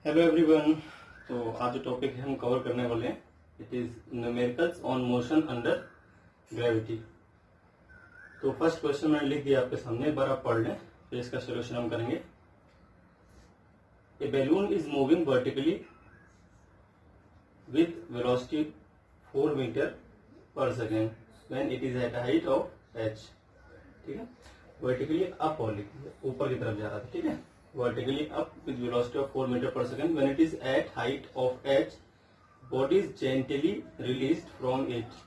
Hello everyone. तो आज जो टॉपिक हम कवर करने वाले हैं it is numericals on motion under gravity. तो फर्स्ट क्वेश्चन मैंने लिख दिया आपके सामने, एक बार आप पढ़ लें फिर इसका सोल्यूशन हम करेंगे। A balloon is moving vertically with velocity 4 metre per second when it is at height of h। ठीक है, वर्टिकली अप और लिखिए, ऊपर की तरफ जा रहा था। ठीक है, vertically up with velocity of 4 meter per second when it is at height of h, body is gently released from it।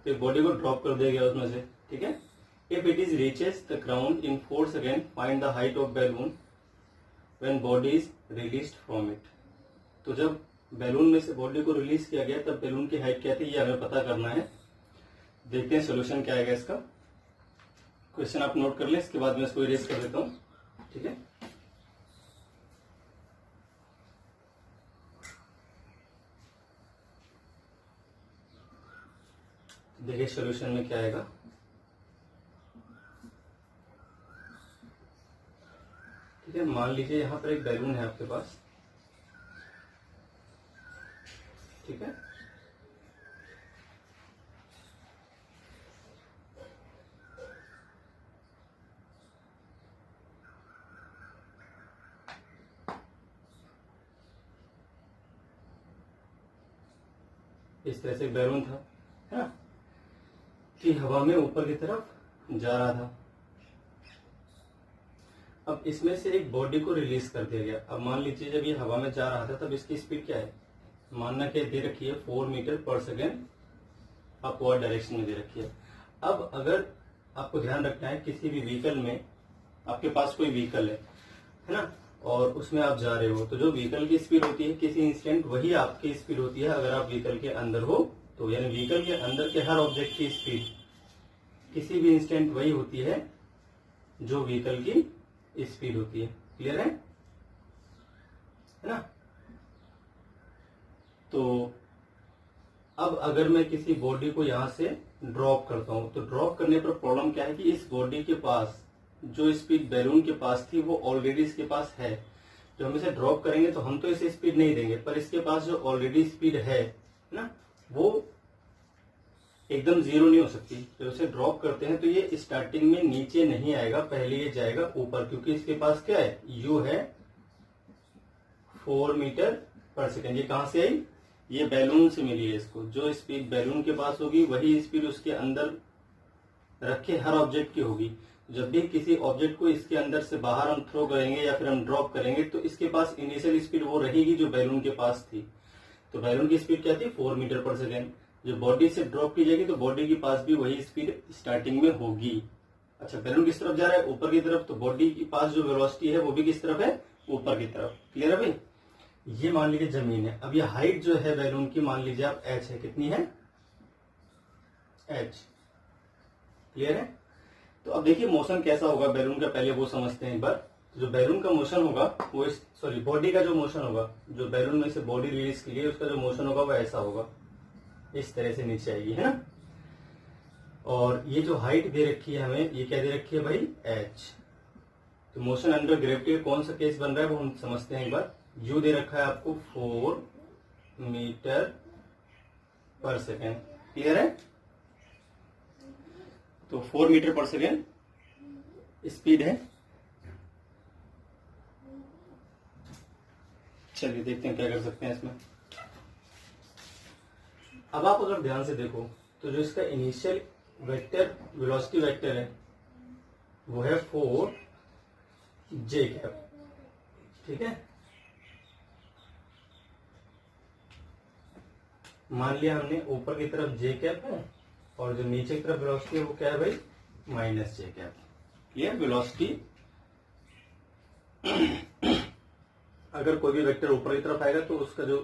तो बॉडी को ड्रॉप कर दिया गया उसमें से। ठीक है, if it is reaches the ground in 4 seconds find the height of balloon when body is released from it। तो जब बैलून में से बॉडी को रिलीज किया गया तब बैलून की हाइट क्या थी, ये हमें पता करना है। देखते हैं सोल्यूशन क्या आएगा इसका। क्वेश्चन आप नोट कर लें, इसके बाद मैं इसको इरेज कर देता हूँ। ठीक है, देखिए सोल्यूशन में क्या आएगा। ठीक है, मान लीजिए यहां पर एक बैलून है आपके पास। ठीक है, इस तरह से एक बैलून था, है ना, कि हवा में ऊपर की तरफ जा रहा था। अब इसमें से एक बॉडी को रिलीज कर दिया गया। अब मान लीजिए जब ये हवा में जा रहा था तब इसकी स्पीड क्या है, मानना क्या दे रखी है 4 metre per second upward direction में दे रखी है। अब अगर आपको ध्यान रखना है किसी भी व्हीकल में, आपके पास कोई व्हीकल है ना, और उसमें आप जा रहे हो, तो जो व्हीकल की स्पीड होती है किसी इंस्टेंट वही आपकी स्पीड होती है अगर आप व्हीकल के अंदर हो तो। यानी व्हीकल के अंदर के हर ऑब्जेक्ट की स्पीड किसी भी इंस्टेंट वही होती है जो व्हीकल की स्पीड होती है। क्लियर है ना। तो अब अगर मैं किसी बॉडी को यहां से ड्रॉप करता हूं तो ड्रॉप करने पर प्रॉब्लम क्या है कि इस बॉडी के पास जो स्पीड बैलून के पास थी वो ऑलरेडी इसके पास है। जो हम इसे ड्रॉप करेंगे तो हम तो इसे स्पीड नहीं देंगे, पर इसके पास जो ऑलरेडी स्पीड है ना वो एकदम जीरो नहीं हो सकती। जब उसे ड्रॉप करते हैं तो ये स्टार्टिंग में नीचे नहीं आएगा, पहले ये जाएगा ऊपर, क्योंकि इसके पास क्या है, u है 4 मीटर पर सेकेंड। ये कहां से आई, ये बैलून से मिली है इसको। जो स्पीड बैलून के पास होगी वही स्पीड उसके अंदर रखे हर ऑब्जेक्ट की होगी। जब भी किसी ऑब्जेक्ट को इसके अंदर से बाहर हम थ्रो करेंगे या फिर हम ड्रॉप करेंगे तो इसके पास इनिशियल स्पीड वो रहेगी जो बैलून के पास थी। तो बैलून की स्पीड क्या थी, 4 मीटर पर सेकेंड। जो बॉडी से ड्रॉप की जाएगी तो बॉडी के पास भी वही स्पीड स्टार्टिंग में होगी। अच्छा, बैलून किस तरफ जा रहा है, ऊपर की तरफ, तो बॉडी के पास जो वेलोसिटी है वो भी किस तरफ है, ऊपर की तरफ। क्लियर है भाई। ये मान लीजिए जमीन है। अब ये हाइट जो है बैलून की मान लीजिए आप h है, कितनी है, h। क्लियर है। तो अब देखिए मोशन कैसा होगा बैलून का, पहले वो समझते हैं एक बार। जो बैलून का मोशन होगा वो बॉडी का जो मोशन होगा, जो बैलून में से बॉडी रिलीज की गई उसका जो मोशन होगा वो ऐसा होगा, इस तरह से नीचे आएगी, है ना। और ये जो हाइट दे रखी है हमें, ये क्या दे रखी है भाई, h। तो मोशन अंडर ग्रेविटी का कौन सा केस बन रहा है वो हम समझते हैं एक बार। u दे रखा है आपको 4 मीटर पर सेकेंड। क्लियर है। तो 4 मीटर पर सेकेंड स्पीड है। चलिए देखते हैं क्या कर सकते हैं इसमें। अब आप अगर ध्यान से देखो तो जो इसका इनिशियल वेक्टर वेलोसिटी वेक्टर है वो है 4 j कैप। ठीक है, मान लिया हमने ऊपर की तरफ j कैप है और जो नीचे की तरफ वेलोसिटी है वो क्या है भाई, minus j cap. Clear. Velocity अगर कोई भी वेक्टर ऊपर की तरफ आएगा तो उसका जो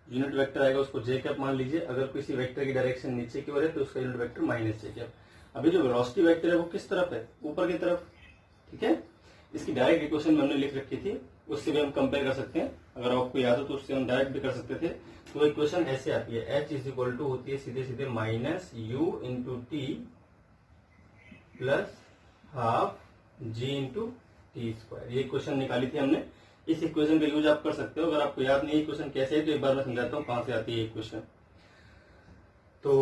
यूनिट वेक्टर आएगा उसको j कैप मान लीजिए। अगर किसी वेक्टर की डायरेक्शन नीचे की ओर है तो उसका unit vector minus j cap. अभी जो वेलोसिटी वेक्टर है वो किस तरफ है, ऊपर की तरफ। ठीक है, इसकी डायरेक्ट इक्वेशन हमने लिख रखी थी, उससे भी हम कंपेयर कर सकते हैं। अगर आपको याद हो तो उससे हम डायरेक्ट भी कर सकते थे। तो इक्वेशन ऐसे आती है, h इज इक्वल टू होती है सीधे सीधे minus u into T plus half g into T square. ये इक्वेशन निकाली थी हमने। इस इक्वेशन का यूज आप कर सकते हो। अगर आपको याद नहीं है इक्वेशन कैसे है तो एक बार मैं समझाता हूँ कहां से आती है इक्वेशन। तो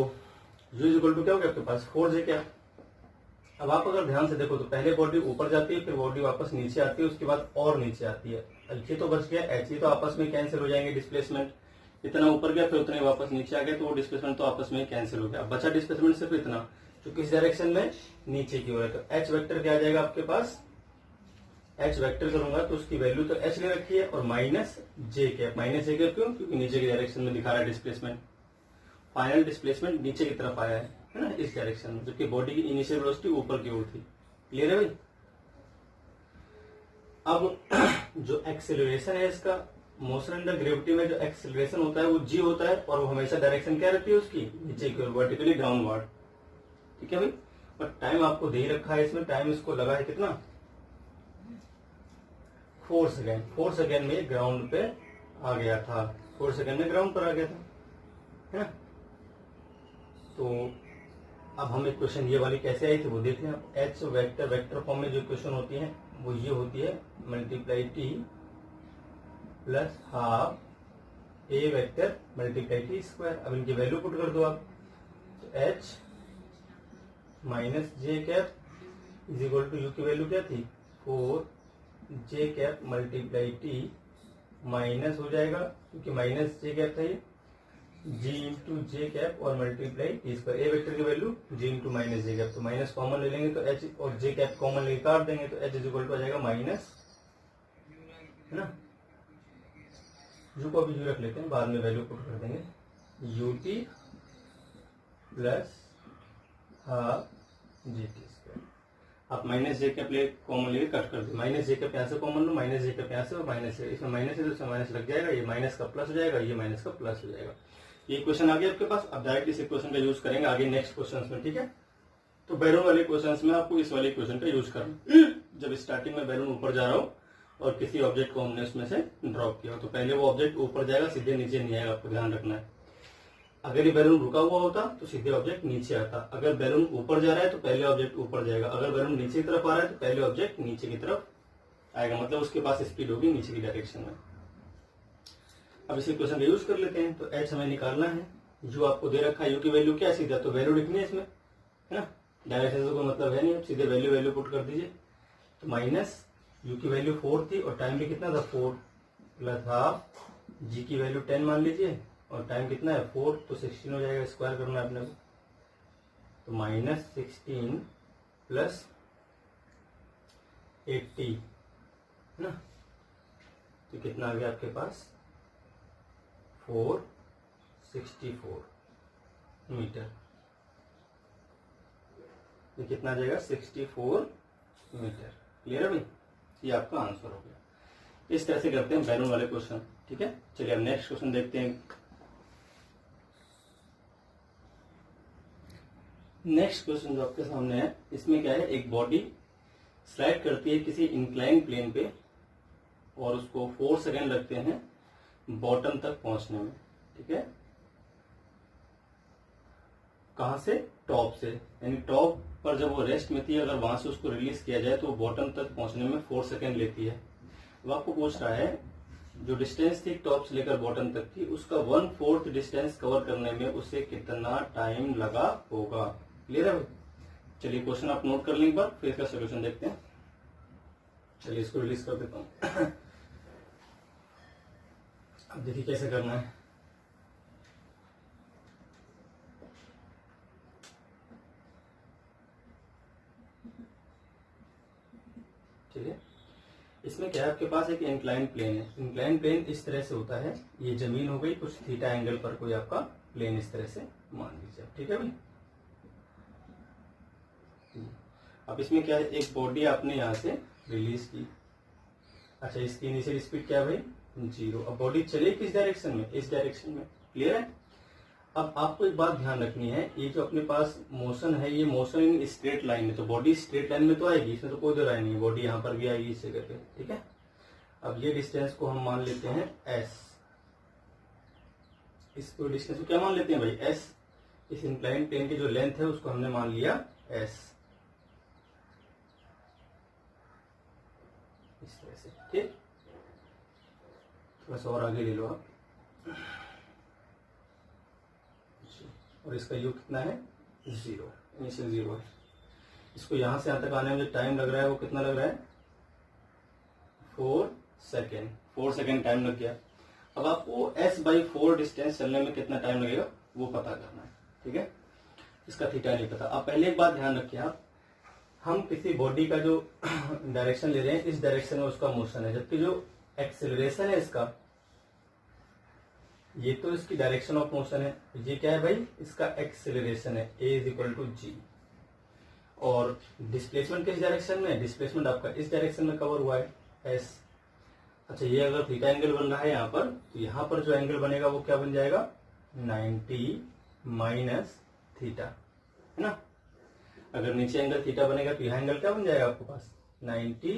u इक्वल टू क्या हो गया आपके पास 4j क्या। अब आप अगर ध्यान से देखो तो पहले बॉडी ऊपर जाती है, फिर बॉडी वापस नीचे आती है, उसके बाद और नीचे आती है। ये तो बच गया h, ये तो आपस में कैंसिल हो जाएंगे डिस्प्लेसमेंट। इतना ऊपर गया फिर उतने वापस नीचे आ गया, तो वो डिस्प्लेसमेंट तो आपस में कैंसिल हो गया। बचा डिस्प्लेसमेंट सिर्फ इतना जो किस डायरेक्शन में, नीचे की ओर है। तो h वेक्टर क्या आ जाएगा आपके पास, h वेक्टर करूंगा तो उसकी वैल्यू तो h ले रखी है और minus J cap. Minus J cap क्यों, क्योंकि नीचे की डायरेक्शन में दिखा रहा है डिस्प्लेसमेंट। फाइनल डिस्प्लेसमेंट नीचे की तरफ आया है ना, इस डायरेक्शन में, जबकि बॉडी की इनिशियल वेलोसिटी ऊपर की ओर थी। क्लियर है भाई। अब जो एक्सेलरेशन है इसका, मोशन अंडर ग्रेविटी में जो एक्सेलरेशन होता है वो जी होता है, और वो हमेशा डायरेक्शन क्या रहती है उसकी, नीचे की ओर, वर्टिकली डाउनवर्ड। ठीक है भाई। और टाइम आपको दे रखा है इसमें, टाइम इसको लगा है कितना 4 सेकेंड। 4 सेकेंड में ग्राउंड पे आ गया था, 4 सेकेंड में ग्राउंड पर आ गया था, है ना। तो अब हम इक्वेशन ये वाली कैसे आई थी वो देखते हैं। अब एच वेक्टर, वेक्टर फॉर्म में जो इक्वेशन होती है वो ये होती है, multiply T plus half A vector multiply T square. अब इनकी वैल्यू पुट कर दो आप, तो H minus J cap is equal to U की वैल्यू क्या थी 4 J cap multiply T minus हो जाएगा, क्योंकि माइनस जे कैप था ये, जी इंटू जे कैप और multiply T square. A vector की value G into minus J cap, तो माइनस कॉमन ले लेंगे तो एच और जे कैप कॉमन लेके काट देंगे, तो एच इज इक्वल टू आ जाएगा माइनस, है ना। यू को अभी यू रख लेते हैं, बाद में वैल्यू पुट कर देंगे, U T plus half G T square. आप माइनस जे कैप ले कॉमन लेके कट कर दो, माइनस जे कैप यहाँ से कॉमन लो, माइनस जे कैप यहाँ से और माइनस से, इसमें माइनस है तो इसमें माइनस लग जाएगा, ये माइनस का प्लस हो जाएगा, ये माइनस का प्लस हो जाएगा। ये इक्वेशन आ गया आपके पास। अब डायरेक्ट इस इक्वेशन का यूज करेंगे आगे नेक्स्ट क्वेश्चन में। ठीक है, तो बैलून वाले क्वेश्चन में आपको इस वाले इक्वेशन का यूज करना। जब स्टार्टिंग में बैलून ऊपर जा रहा हो और किसी ऑब्जेक्ट को हमने उसमें से ड्रॉप किया हो, तो पहले वो ऑब्जेक्ट ऊपर जाएगा, सीधे नीचे नहीं आएगा, आपको ध्यान रखना है। अगर ये बैलून रुका हुआ होता तो सीधे ऑब्जेक्ट नीचे आता। अगर बैलून ऊपर जा रहा है तो पहले ऑब्जेक्ट ऊपर जाएगा, अगर बैलून नीचे की तरफ आ रहा है तो पहले ऑब्जेक्ट नीचे की तरफ आएगा, मतलब उसके पास स्पीड होगी नीचे की डायरेक्शन में। अब इस इक्वेशन का यूज कर लेते हैं। तो एच हमें निकालना है, जो आपको दे रखा है यू की वैल्यू क्या सीधा, तो वैल्यू लिखनी है इसमें, है ना, डायरेक्शन से कोई मतलब है नहीं, अब सीधे वैल्यू पुट कर दीजिए। तो माइनस यू की वैल्यू 4 थी और टाइम भी कितना था 4 प्लस हाफ जी की वैल्यू 10 मान लीजिए, और टाइम कितना है 4, तो 16 हो जाएगा, स्क्वायर करना है अपने को। तो माइनस 16 प्लस 80, है ना, तो कितना आ गया आपके पास 464 मीटर। ये कितना आ जाएगा 64 मीटर। क्लियर है भाई, ये आपका आंसर हो गया। इस तरह से करते हैं बैलून वाले क्वेश्चन। ठीक है, चलिए अब नेक्स्ट क्वेश्चन देखते हैं। नेक्स्ट क्वेश्चन जो आपके सामने है, इसमें क्या है, एक बॉडी स्लाइड करती है किसी इंक्लाइन प्लेन पे और उसको 4 सेकेंड लगते हैं बॉटम तक पहुंचने में। ठीक है, कहां से, टॉप से, यानी टॉप पर जब वो रेस्ट में थी, अगर वहां से उसको रिलीज किया जाए तो वो बॉटम तक पहुंचने में 4 सेकेंड लेती है। वो आपको पूछ रहा है जो डिस्टेंस थी टॉप से लेकर बॉटम तक थी, उसका 1/4 डिस्टेंस कवर करने में उसे कितना टाइम लगा होगा। क्लियर है? चलिए क्वेश्चन आप नोट कर लें एक बार, फिर इसका सोल्यूशन देखते हैं। चलिए इसको रिलीज कर देता हूं। अब देखिए कैसे करना है। ठीक है, इसमें क्या है, आपके पास एक इंक्लाइन प्लेन है। इंक्लाइन प्लेन इस तरह से होता है, ये जमीन हो गई, कुछ थीटा एंगल पर कोई आपका प्लेन इस तरह से मान लीजिए। ठीक है भाई, अब इसमें क्या है, एक बॉडी आपने यहां से रिलीज की। अच्छा, इसकी इनिशियल स्पीड क्या है भाई 0। अब बॉडी चले किस डायरेक्शन में, इस डायरेक्शन में। क्लियर है? अब आपको एक बात ध्यान रखनी है, ये जो अपने पास मोशन है, ये मोशन इन स्ट्रेट लाइन में, तो बॉडी स्ट्रेट लाइन में तो आएगी, इसमें तो कोई दो राय नहीं है, बॉडी यहाँ पर भी आएगी इस जगह पे। ठीक है, अब ये डिस्टेंस को हम मान लेते हैं s। इसको डिस्टेंस को क्या मान लेते हैं भाई s। इस इंक्लाइन प्लेन की जो लेंथ है उसको हमने मान लिया s, इस तरह से। ठीक, बस और आगे ले लो आप, और इसका यू कितना है 0, इनिशियल 0 है। इसको यहां से यहां तक आने में जो टाइम लग रहा है वो कितना लग रहा है 4 सेकेंड, 4 सेकेंड टाइम लग गया। अब आपको s/4 डिस्टेंस चलने में कितना टाइम लगेगा वो पता करना है, ठीक है। इसका थीटा नहीं पता। अब पहले एक बात ध्यान रखिए आप, हम किसी बॉडी का जो डायरेक्शन ले रहे हैं इस डायरेक्शन में उसका मोशन है, जबकि जो एक्सेलरेशन है इसका, ये तो इसकी डायरेक्शन ऑफ मोशन है, ये क्या है भाई इसका एक्सेलरेशन है, a = g। और डिस्प्लेसमेंट किस डायरेक्शन में, डिस्प्लेसमेंट आपका इस डायरेक्शन में कवर हुआ है s। अच्छा, ये अगर थीटा एंगल बन रहा है यहाँ पर, तो यहाँ पर जो एंगल बनेगा वो क्या बन जाएगा 90 माइनस थीटा, है ना। अगर नीचे एंगल थीटा बनेगा तो यहाँ एंगल क्या बन जाएगा आपके पास 90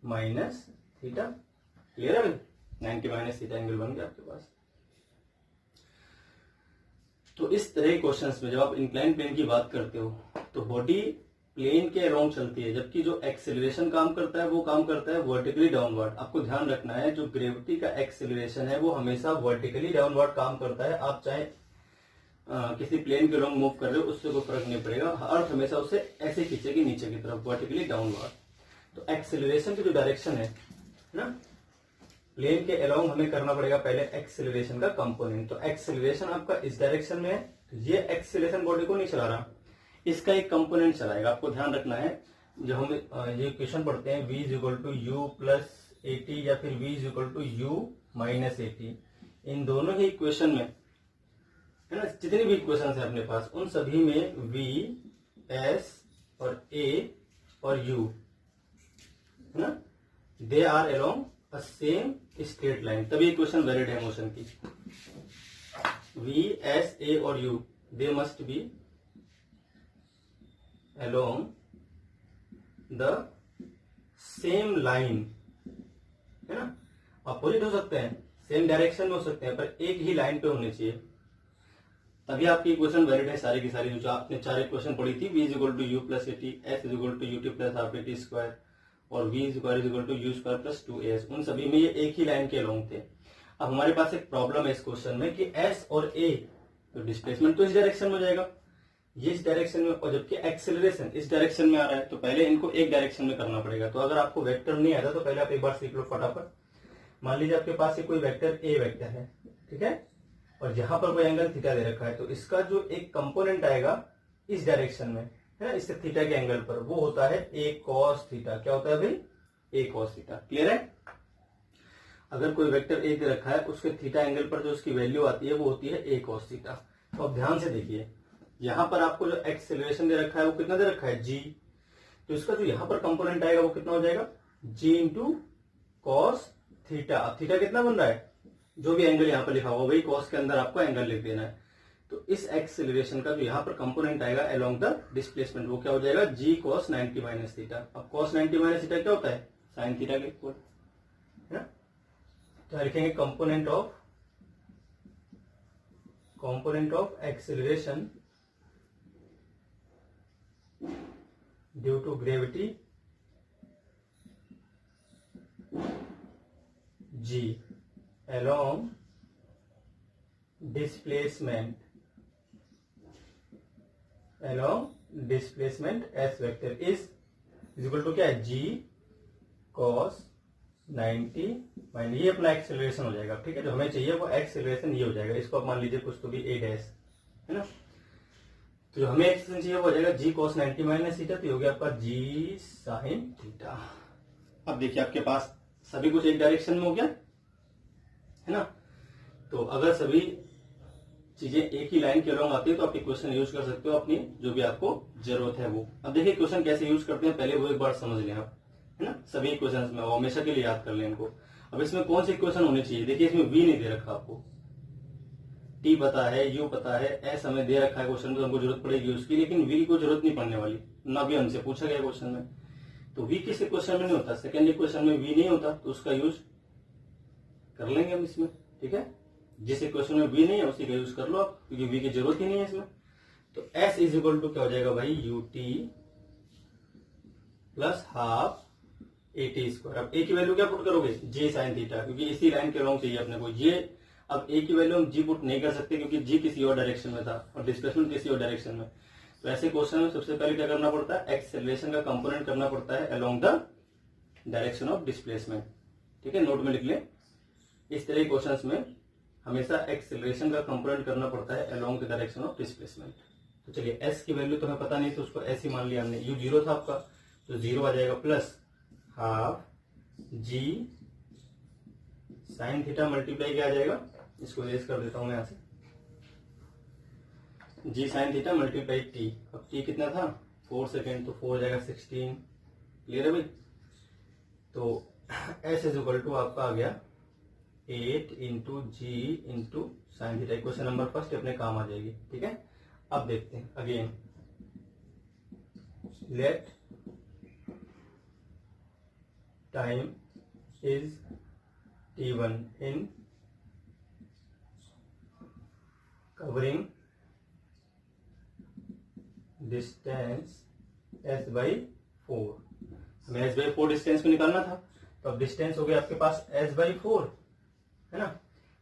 माइनस थीटा। क्लियर है भाई, 90 माइनस थीटा एंगल बन गया आपके पास। तो इस तरह के क्वेश्चंस में जब आप इंक्लाइन प्लेन की बात करते हो तो बॉडी प्लेन के अराउंड चलती है, जबकि जो एक्सेलरेशन काम करता है वो काम करता है वर्टिकली डाउनवर्ड। आपको ध्यान रखना है जो ग्रेविटी का एक्सेलरेशन है वो हमेशा वर्टिकली डाउनवर्ड काम करता है। आप चाहे किसी प्लेन के अराउंड मूव कर रहे हो उससे कोई फर्क नहीं पड़ेगा, अर्थ हमेशा उसे ऐसे खींचेगी नीचे की तरफ, वर्टिकली डाउनवर्ड। तो एक्सेलरेशन की जो डायरेक्शन है ना, प्लेन के अलाउंग हमें करना पड़ेगा पहले एक्सेलरेशन का कंपोनेंट। तो एक्सेलरेशन आपका इस डायरेक्शन में है, तो ये एक्सेलरेशन बॉडी को नहीं चला रहा, इसका एक कंपोनेंट चलाएगा। आपको ध्यान रखना है जब हम ये इक्वेशन पढ़ते हैं v = u + at या फिर v = u - at, इन दोनों ही इक्वेशन में, है ना, जितनी भी इक्वेशन है अपने पास उन सभी में v, s और a और u, है ना, they are along a same straight line, तभी इक्वेशन वैलिड है मोशन की। v, s, a और u they must be along the same line, है ना। अपोजिट हो सकते हैं, सेम डायरेक्शन में हो सकते हैं, पर एक ही लाइन पे होने चाहिए, तभी आपकी इक्वेशन वैलिड है सारी की सारी। जो आपने 4 इक्वेशन पढ़ी थी, v = u + at, s = ut + half-at² और v = u² + 2as, उन सभी में ये एक ही लाइन के अलोंग थे। अब हमारे पास एक प्रॉब्लम है इस क्वेश्चन में कि s और a, तो डिस्प्लेसमेंट तो इस डायरेक्शन में हो जाएगा, ये इस डायरेक्शन में, और जबकि एक्सेलरेशन इस डायरेक्शन में आ रहा है, तो पहले इनको एक डायरेक्शन में करना पड़ेगा। तो अगर आपको वेक्टर नहीं आता तो पहले आप एक बार सीख लो फटाफट। मान लीजिए आपके पास कोई वेक्टर a वेक्टर है, ठीक है, और यहाँ पर कोई एंगल थीटा दे रखा है, तो इसका जो एक कंपोनेंट आएगा इस डायरेक्शन में, है ना, इससे थीटा के एंगल पर, वो होता है a cos थीटा। क्या होता है भाई a cos थीटा। क्लियर है। अगर कोई वेक्टर a दे रखा है उसके थीटा एंगल पर जो उसकी वैल्यू आती है वो होती है a cos थीटा। तो अब ध्यान से देखिए, यहां पर आपको जो एक्सेलरेशन दे रखा है वो कितना दे रखा है g, तो इसका जो यहां पर कंपोनेंट आएगा वो कितना हो जाएगा g × cos थीटा। अब थीटा कितना बन रहा है, जो भी एंगल यहाँ पर लिखा हुआ वही cos के अंदर आपको एंगल लिख देना है। तो इस एक्सेलरेशन का जो यहाँ पर कंपोनेंट आएगा अलोंग द डिस्प्लेसमेंट, वो क्या हो जाएगा g cos 90 - थीटा। अब cos 90 - थीटा क्या होता है sin थीटा के इक्वल, है ना। तो लिखेंगे component of acceleration due to gravity g along displacement s vector is equal to क्या है g cos 90 माइनस, ये अपना एक्सेलरेशन हो जाएगा, ठीक है। जो हमें चाहिए वो एक्सेलरेशन ये हो जाएगा, इसको आप मान लीजिए कुछ तो भी a डैश, है ना। तो जो हमें एक्सेलरेशन चाहिए वो हो जाएगा g cos 90 - थीटा, तो हो गया आपका g sin थीटा। अब देखिए आपके पास सभी कुछ एक डायरेक्शन में हो गया, है ना। तो अगर सभी चीजें एक ही लाइन के अलोंग आती है तो आप इक्वेशन यूज कर सकते हो अपनी जो भी आपको जरूरत है वो। अब देखिए इक्वेशन कैसे यूज करते हैं पहले वो एक बार समझ लें आप, है ना। सभी इक्वेशंस में हमेशा के लिए याद कर लें इनको। अब इसमें कौन सी इक्वेशन होनी चाहिए, देखिए इसमें v नहीं दे रखा आपको, t पता है, u पता है, s हमें दे रखा है क्वेश्चन में, तो हमको जरूरत पड़ेगी उसकी, लेकिन v को जरूरत नहीं पड़ने वाली, ना भी हमसे पूछा गया क्वेश्चन में। तो v किस इक्वेशन में नहीं होता, सेकेंड इक्वेशन में v नहीं होता, तो उसका यूज कर लेंगे हम इसमें, ठीक है। जिस इक्वेशन में v नहीं है उसी का यूज कर लो आप, क्योंकि v की जरूरत ही नहीं है इसमें। तो s इज इक्वल टू क्या हो जाएगा भाई ut + ½ 80 स्क्वायर। अब ए की वैल्यू क्या पुट करोगे, जी साइन थीटा, क्योंकि इसी लाइन के लॉन्ग चाहिए अपने को ये। अब ए की वैल्यू हम जी पुट नहीं कर सकते क्योंकि जी किसी और डायरेक्शन में था और डिस्प्लेसमेंट किसी और डायरेक्शन में। तो ऐसे क्वेश्चन में सबसे पहले क्या करना पड़ता है, एक्सेलरेशन का कंपोनेंट करना पड़ता है along the direction of displacement. ठीक है, नोट में लिख ले, इस तरह के क्वेश्चंस में हमेशा एक्सेलरेशन का कंपोनेंट करना पड़ता है along the direction of displacement. तो चलिए एस की वैल्यू तो हमें पता नहीं तो उसको एस ही मान लिया हमने, यू 0 था आपका तो 0 आ जाएगा प्लस हाफ जी साइन थीटा मल्टीप्लाई क्या आ जाएगा, इसको रेस कर देता हूं मैं यहां से, जी साइन थीटा मल्टीप्लाई टी। अब टी कितना था 4 सेकेंड, तो 4 हो जाएगा 16। क्लियर है भाई। तो एस इज इक्वल टू आपका आ गया 8 into G into sine theta. Question number first अपने काम आ जाएगी। ठीक है, अब देखते हैं again, let time is t1 in covering distance s by 4। हमें s by 4 डिस्टेंस को निकालना था, तो अब डिस्टेंस हो गया आपके पास s by 4 है ना,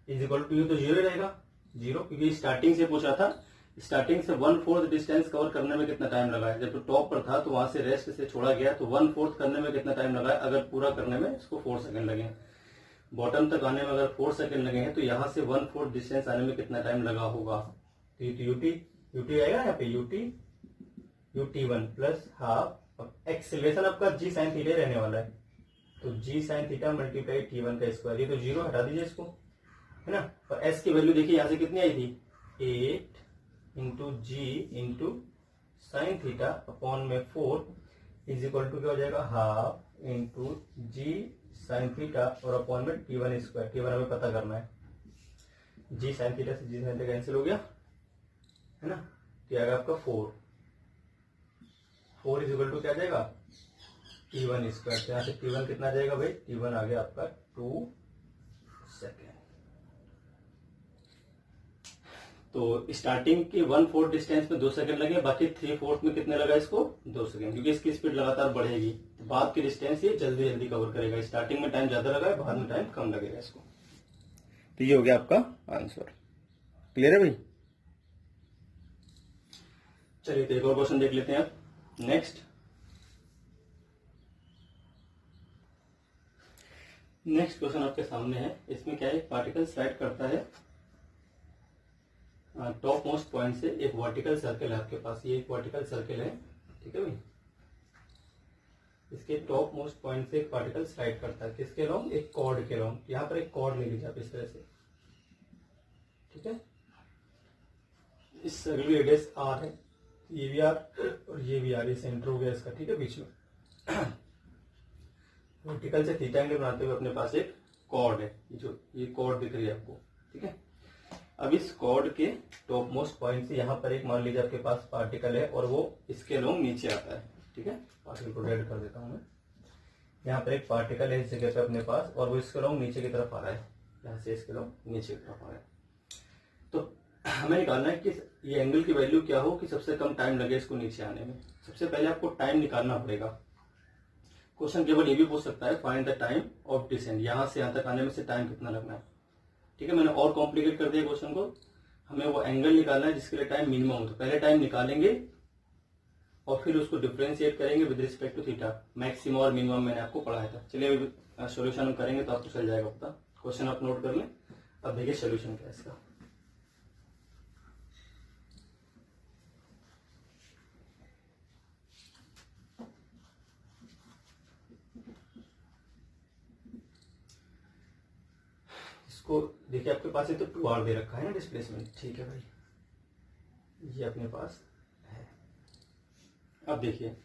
इज इक्वल टू यू तो 0 रहेगा 0, क्योंकि स्टार्टिंग से पूछा था, स्टार्टिंग से 1/4 डिस्टेंस कवर करने में कितना टाइम लगा है। जब तो टॉप पर था तो वहां से रेस्ट से छोड़ा गया तो 1/4 करने में कितना टाइम लगा है, अगर पूरा करने में इसको 4 सेकंड लगे, बॉटम तक आने में अगर 4 सेकंड लगे हैं तो यहां से 1/4 डिस्टेंस आने में कितना टाइम लगा होगा। तो यूटी आएगा यहाँ पे यूटी1 प्लस हाफ। अब एक्सेलरेशन आपका जी साइन थीटा रहने वाला है, तो जी साइन थीटा मल्टीप्लाई t1 का स्क्वायर, ये तो 0 हटा दीजिए इसको, है ना। और एस की वैल्यू देखिए यहां से कितनी आई थी, 8 into G into sine theta upon में 4 इज इक्वल टू क्या हो जाएगा, हाफ इंटू जी साइन थीटा और अपॉन में t1 स्क्वायर। t1 हमें पता करना है, जी साइन थीटा से जी साइन थीटा कैंसिल हो गया है ना, तो आएगा आपका 4 इज इक्वल टू क्या आ जाएगा, t1 स्क्वायर। तो यहाँ से t1 कितना आ जाएगा भाई, t1 आ गया आपका 2 सेकेंड। तो स्टार्टिंग के 1/4 डिस्टेंस में 2 सेकंड लगे, बाकी 3/4 में कितने लगा इसको 2 सेकंड, क्योंकि इसकी स्पीड लगातार बढ़ेगी तो बाद की डिस्टेंस ये जल्दी जल्दी कवर करेगा। स्टार्टिंग में टाइम ज्यादा लगा है, बाद में टाइम कम लगेगा इसको। तो ये हो गया आपका आंसर। क्लियर है भाई। चलिए तो एक और क्वेश्चन देख लेते हैं आप। नेक्स्ट क्वेश्चन आपके सामने है। इसमें क्या है, पार्टिकल स्लाइड करता है टॉप मोस्ट पॉइंट से, एक वर्टिकल सर्कल है आपके पास, ये एक वर्टिकल सर्कल है, ठीक है भाई। इसके टॉप मोस्ट पॉइंट से एक पार्टिकल स्लाइड करता है, किसके लॉन्ग, एक कॉर्ड के लॉन्ग। यहां पर एक कॉर्ड ले लीजिए आप इस तरह से, ठीक है। इस सर्कल की रेडियस आर है, ये भी आर और ये भी आर, ये सेंटर हो गया इसका, ठीक है, बीच में। वर्टिकल से थीटा एंगल बनाते हुए अपने पास एक कॉर्ड है, जो ये कॉर्ड दिख रही है आपको, ठीक है। अब इस कॉर्ड के टॉप मोस्ट पॉइंट से यहाँ पर एक मान लीजिए आपके पास पार्टिकल है और वो इसके लॉन्ग नीचे आता है, ठीक है। पार्टिकल को रेड कर देता हूं मैं। यहाँ पर एक पार्टिकल है इस जगह पे अपने पास और वो इसके लॉन्ग नीचे की तरफ आ रहा है, यहाँ से इसके लॉन्ग नीचे की तरफ आ रहा है। तो हमें निकालना है कि ये एंगल की वैल्यू क्या हो कि सबसे कम टाइम लगे इसको नीचे आने में। सबसे पहले आपको टाइम निकालना पड़ेगा। क्वेश्चन केवल ये भी पूछ सकता है, find the time of descend, यहां से यहां तक आने में से टाइम कितना लगना है, ठीक है। मैंने और कॉम्प्लिकेट कर दिया क्वेश्चन को। हमें वो एंगल निकालना है जिसके लिए टाइम मिनिमम हो, तो पहले टाइम निकालेंगे और फिर उसको डिफरेंशिएट करेंगे with respect to theta. Maximum और मिनिमम मैंने आपको पढ़ाया था। चलिए अभी सोल्यूशन हम करेंगे तो आपको चल जाएगा पता। क्वेश्चन आप नोट कर लें। अब देखिए सोल्यूशन क्या है इसका। इसको देखिए आपके पास ये तो 2r दे रखा है ना डिस्प्लेसमेंट, ठीक है भाई, ये अपने पास है। अब देखिए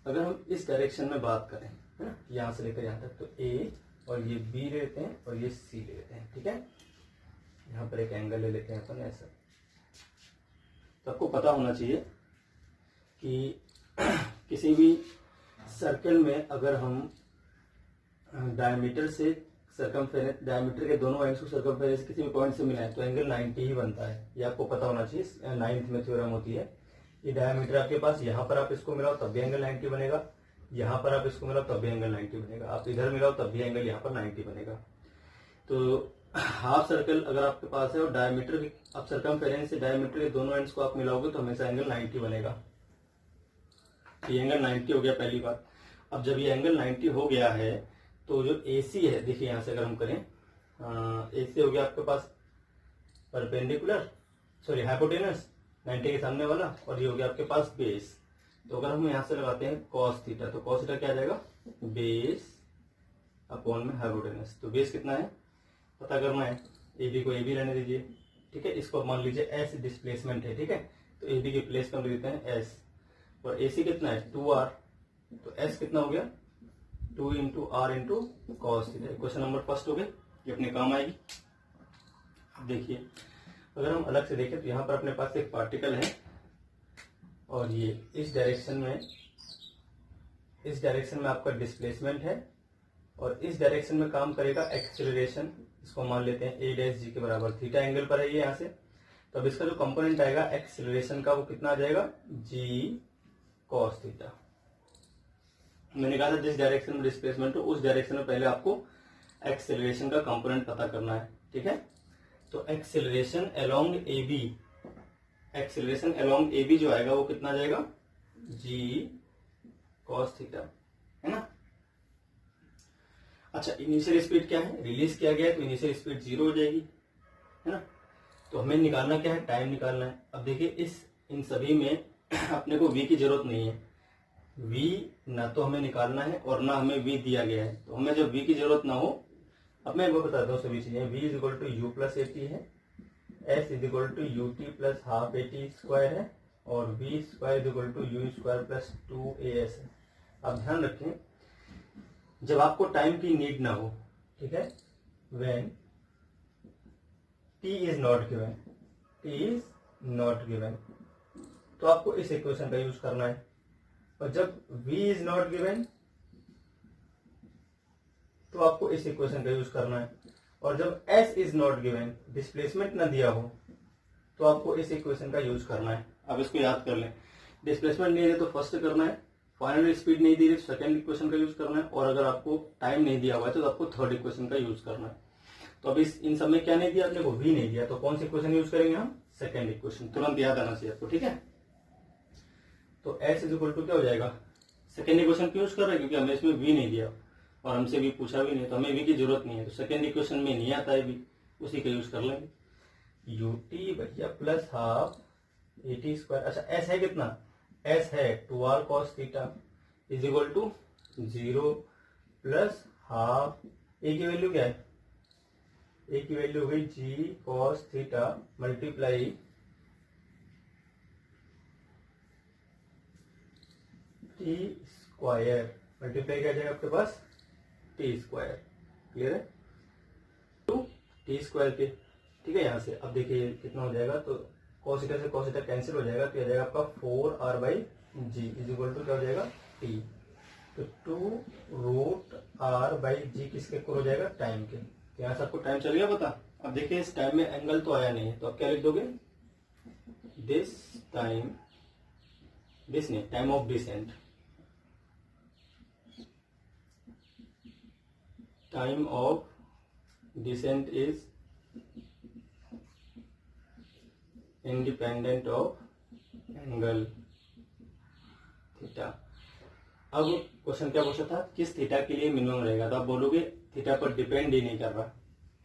अगर हम इस डायरेक्शन में बात करें, है ना, यहां से लेकर यहां तक, तो a और ये b ले लेते हैं और ये c ले लेते हैं, ठीक है। यहां पर एक एंगल ले लेते हैं अपन ऐसा। तो आपको पता होना चाहिए कि किसी भी सर्कल में अगर हम डायमीटर से सर्कमफेरेंस, डायमीटर के दोनों एंड्स को सर्कमफेरेंस किसी भी पॉइंट से मिलाएं तो एंगल 90 ही बनता है। ये आपको पता होना चाहिए, 9th में थ्योरम होती है। ये डायमीटर आपके पास, यहाँ पर आप इसको मिलाओ तब भी एंगल 90 बनेगा, यहाँ पर आप इसको मिलाओ तब भी एंगल 90 बनेगा, आप इधर मिलाओ तब भी एंगल यहाँ पर 90 बनेगा। तो हाफ सर्कल अगर आपके पास है और डायमीटर भी, आप सर्कमफेरेंस से डायमीटर के दोनों एंड्स को आप मिलाओगे तो हमेशा एंगल 90 बनेगा। ये एंगल 90 हो गया पहली बात। अब जब ये एंगल 90 हो गया है तो जो AC है, देखिए यहां से अगर हम करें, AC हो गया आपके पास परपेंडिकुलर, सॉरी हाइपोटेनस 90 के सामने वाला, और ये हो गया आपके पास बेस। तो अगर हम यहां से लगाते हैं कॉस थीटा, तो कॉस थीटा क्या आ जाएगा, बेस अपॉन में हाइपोटेनस। तो बेस कितना है पता करना है, AB को AB रहने दीजिए, ठीक है। इसको मान लीजिए S डिस्प्लेसमेंट है, ठीक है, तो AB की प्लेस पर देते हैं S, और AC कितना है 2R, तो S कितना हो गया 2 into R into cos theta. Question number first हो गए, ये अपने काम आएगी। अब देखिए अगर हम अलग से देखें तो यहाँ पर अपने पास एक पार्टिकल है और ये इस डायरेक्शन में आपका डिस्प्लेसमेंट है, और इस डायरेक्शन में काम करेगा एक्सेलरेशन, इसको मान लेते हैं A' के बराबर, थीटा एंगल पर है ये यहाँ से। तो अब इसका जो कंपोनेंट आएगा एक्सेलरेशन का वो कितना आ जाएगा G cos थीटा। मैंने कहा था जिस डायरेक्शन में डिस्प्लेसमेंट हो उस डायरेक्शन में पहले आपको एक्सेलरेशन का कंपोनेंट पता करना है, ठीक है। तो एक्सेलरेशन अलोंग AB जो आएगा वो कितना जाएगा G cos थीटा, है ना। अच्छा इनिशियल स्पीड क्या है, रिलीज किया गया है तो इनिशियल स्पीड 0 हो जाएगी, है ना। तो हमें निकालना क्या है, टाइम निकालना है। अब देखिए इन सभी में अपने को V की जरूरत नहीं है, V ना तो हमें निकालना है और ना हमें V दिया गया है। तो हमें जब V की जरूरत ना हो, अब मैं वो बताता हूँ सभी चीजें। V is equal to U plus AT है, S is equal to UT plus half AT square है, और V square is equal to U square plus 2AS है। अब ध्यान रखें जब आपको टाइम की नीड ना हो, ठीक है, when T is not given, तो आपको इस इक्वेशन का यूज करना है। और जब V इज नॉट गिवन तो आपको इस इक्वेशन का यूज करना है। और जब S is not given, displacement ना दिया हो, तो आपको इस इक्वेशन का यूज करना है। अब इसको याद कर लें, डिस्प्लेसमेंट नहीं है तो फर्स्ट करना है, फाइनल स्पीड नहीं दी है तो सेकंड इक्वेशन का यूज करना है, और अगर आपको टाइम नहीं दिया हुआ है तो आपको थर्ड इक्वेशन का यूज करना है। तो अब इन सब में क्या नहीं दिया अपने को, V नहीं दिया, तो कौन सी इक्वेशन यूज करेंगे हम, सेकंड इक्वेशन। तुरंत याद आना चाहिए आपको, ठीक है। तो S इज इक्वल टू क्या हो जाएगा, सेकंड इक्वेशन क्यों यूज कर रहे हैं, क्योंकि हमें इसमें V नहीं दिया और हमसे V पूछा भी नहीं, तो हमें V की जरूरत नहीं है। तो सेकंड इक्वेशन में नहीं आता है V, उसी का यूज कर लेंगे। UT भैया प्लस हाफ AT स्क्वायर। अच्छा S है कितना, S है 2R cos theta is equal to 0 plus half, A की वैल्यू क्या है, A की वैल्यू हुई G cos theta multiply T square, multiply क्या जाएगा आपके पास T स्क्वायर, क्लियर है, टू T स्क्वायर के, ठीक है। यहाँ से अब देखिए कितना हो जाएगा, तो cos थीटा से cos थीटा कैंसिल हो जाएगा, तो आ जाएगा आपका 4R by G is equal to क्या हो जाएगा T। तो 2√R बाई G किसके इक्वल हो जाएगा, टाइम के। तो यहाँ से आपको टाइम चल गया पता। अब देखिए इस टाइम में एंगल तो आया नहीं है, तो आप क्या लिख दोगे, time of descent, time of descent is independent of angle theta. अब क्वेश्चन क्या पूछा था, किस थीटा के लिए मिनिमम रहेगा, तो आप बोलोगे थीटा पर डिपेंड ही नहीं कर रहा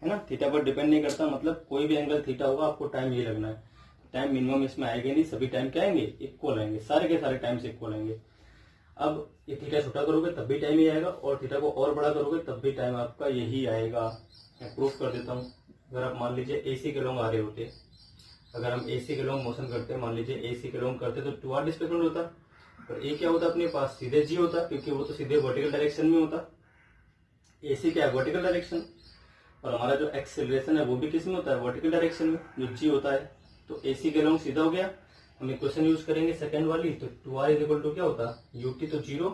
है ना, थीटा पर डिपेंड नहीं करता, मतलब कोई भी एंगल थीटा होगा आपको टाइम ये लगना है। टाइम मिनिमम इसमें आएगा नहीं, सभी टाइम क्या आएंगे, इक्वल आएंगे, सारे के सारे टाइम से इक्वल आएंगे। अब ये थीटा छोटा करोगे तब भी टाइम ही आएगा, और थीटा को और बड़ा करोगे तब भी टाइम आपका यही आएगा। मैं प्रूफ कर देता हूँ। अगर आप मान लीजिए AC के लॉन्ग आ रहे होते, अगर हम AC के लॉन्ग मोशन करते, मान लीजिए AC के लॉन्ग करते तो 2R डिस्प्लेसमेंट होता, और A क्या होता अपने पास, सीधे G होता, क्योंकि वो तो सीधे वर्टिकल डायरेक्शन में होता। AC क्या है, वर्टिकल डायरेक्शन, और हमारा जो एक्सेलरेशन है वो भी किस में होता है, वर्टिकल डायरेक्शन में, जो G होता है। तो AC के लॉन्ग सीधा हो गया, हम इक्वेशन यूज करेंगे सेकंड वाली, तो 2R इज इक्वल टू क्या होता, UT तो 0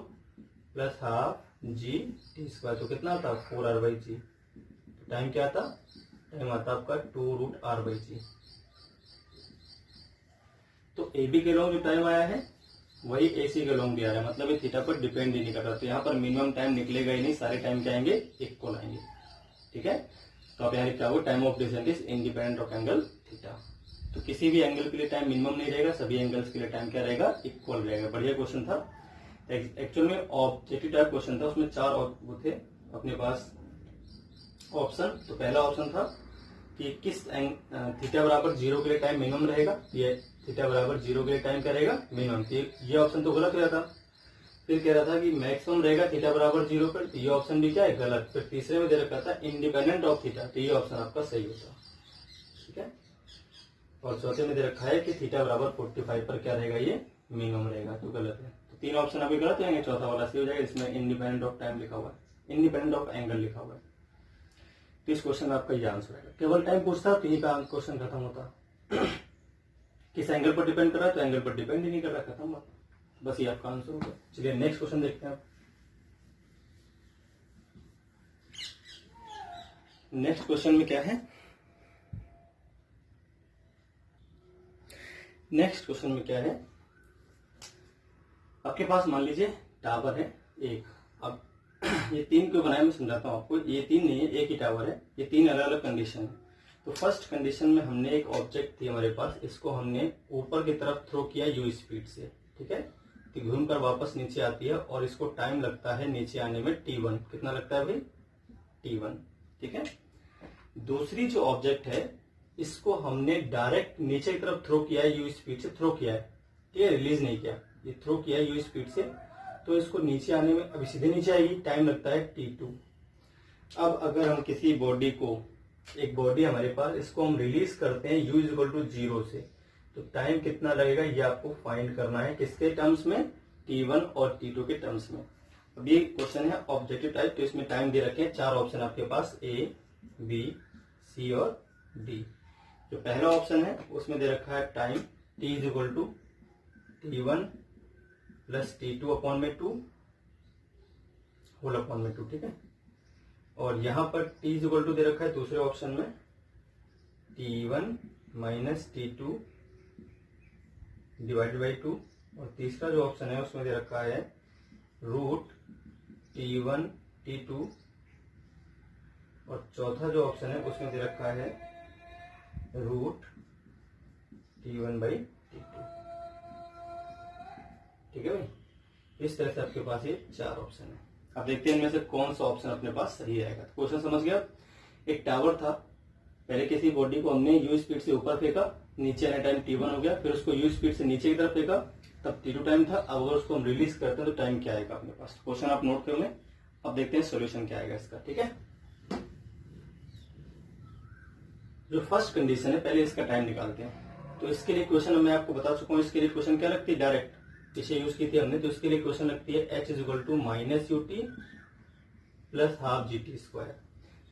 plus half G T square, तो कितना आता 4R बाई G। टाइम क्या आता, टाइम आता आपका 2√R बाई G। तो AB के लॉन्ग जो टाइम आया है वही AC के लॉन्ग भी आ रहा है, मतलब ये थीटा पर डिपेंड ही नहीं कर रहा। तो यहाँ पर मिनिमम टाइम निकलेगा ही नहीं, सारे टाइम क्या आएंगे, इक्वल आएंगे। ठीक है, तो आप यहाँ लिखा होगा time of descent is independent of angle theta. तो किसी भी एंगल के लिए टाइम मिनिमम नहीं रहेगा, सभी एंगल्स के लिए टाइम क्या रहेगा, इक्वल रहेगा। बढ़िया क्वेश्चन था, एक्चुअल में ऑब्जेक्टिव टाइप क्वेश्चन था। उसमें 4 वो थे अपने पास ऑप्शन। तो पहला ऑप्शन था कि किस थीटा बराबर 0 के लिए टाइम मिनिमम रहेगा, ये थीटा बराबर 0 के लिए टाइम क्या रहेगा, मिनिमम। ये ऑप्शन तो गलत हो जाता। फिर कह रहा था कि मैक्सिमम रहेगा थीटा बराबर 0 पर, तो ये ऑप्शन भी क्या है, गलत। फिर तीसरे में दे रखा था इंडिपेंडेंट ऑफ थीटा, तो ये ऑप्शन आपका सही होता। ठीक है, और चौथे में दे रखा है कि थीटा बराबर 45 पर क्या रहेगा, ये मिनिमम रहेगा, तो गलत है। तो 3 ऑप्शन अभी गलत हो जाएंगे, चौथा वाला सही हो जाएगा। इसमें इंडिपेंडेंट ऑफ टाइम लिखा हुआ है, इंडिपेंडेंट ऑफ एंगल लिखा हुआ है। तो इस क्वेश्चन में आपका ये आंसर आएगा। केवल टाइम पूछता तो यहीं पे क्वेश्चन खत्म होता। किस एंगल पर डिपेंड कर रहा है, तो एंगल पर डिपेंड ही नहीं कर रहा, खत्म बात। बस ये आपका आंसर होगा। चलिए नेक्स्ट क्वेश्चन देखते हैं आप। नेक्स्ट क्वेश्चन में क्या है, नेक्स्ट क्वेश्चन में क्या है, आपके पास मान लीजिए टावर है एक। अब ये 3 क्यों बनाया मैं समझाता हूँ आपको। ये 3 नहीं है, एक ही टावर है। ये 3 अलग अलग कंडीशन है। तो फर्स्ट कंडीशन में हमने एक ऑब्जेक्ट थी हमारे पास, इसको हमने ऊपर की तरफ थ्रो किया यू स्पीड से। ठीक है, तो घूमकर वापस नीचे आती है और इसको टाइम लगता है नीचे आने में T1। कितना लगता है भाई, T1। ठीक है, दूसरी जो ऑब्जेक्ट है इसको हमने डायरेक्ट नीचे की तरफ थ्रो किया है, यू स्पीड से थ्रो किया है। ठीक है, रिलीज नहीं किया, ये थ्रो किया है यू स्पीड से। तो इसको नीचे आने में अभी सीधे नीचे आएगी, टाइम लगता है T2। अब अगर हम किसी बॉडी को, एक बॉडी हमारे पास, इसको हम रिलीज करते हैं U = 0 से, तो टाइम कितना लगेगा ये आपको फाइंड करना है। किसके टर्म्स में, T1 और T2 के टर्म्स में। अब ये क्वेश्चन है ऑब्जेक्टिव टाइप, तो इसमें टाइम दे रखे हैं 4 ऑप्शन आपके पास, A, B, C और D। जो पहला ऑप्शन है उसमें दे रखा है टाइम T = T1 + T2/2 होल/2। ठीक है, और यहां पर T = दे रखा है दूसरे ऑप्शन में T1 - T2 /2। और तीसरा जो ऑप्शन है उसमें दे रखा है √T1 T2। और चौथा जो ऑप्शन है उसमें दे रखा है √T1/T2। ठीक है भाई, इस तरह से आपके पास ये 4 ऑप्शन है। अब देखते हैं इनमें से कौन सा ऑप्शन अपने पास सही आएगा। तो क्वेश्चन समझ गया। एक टावर था, पहले किसी बॉडी को हमने यू स्पीड से ऊपर फेंका, नीचे आने टाइम T1 हो गया, फिर उसको यू स्पीड से नीचे की तरफ फेंका, तब T2 टाइम था। अब अगर उसको हम रिलीज करते हैं तो टाइम क्या आएगा अपने पास। क्वेश्चन आप नोट कर लें, अब देखते हैं सोल्यूशन क्या आएगा इसका। ठीक है, जो फर्स्ट कंडीशन है पहले इसका टाइम निकालते हैं। तो इसके लिए क्वेश्चन मैं आपको बता चुका हूं, इसके लिए क्वेश्चन क्या लगती है, डायरेक्ट इसे यूज की थी हमने। तो इसके लिए क्वेश्चन लगती है H = -ut + ½ GT²।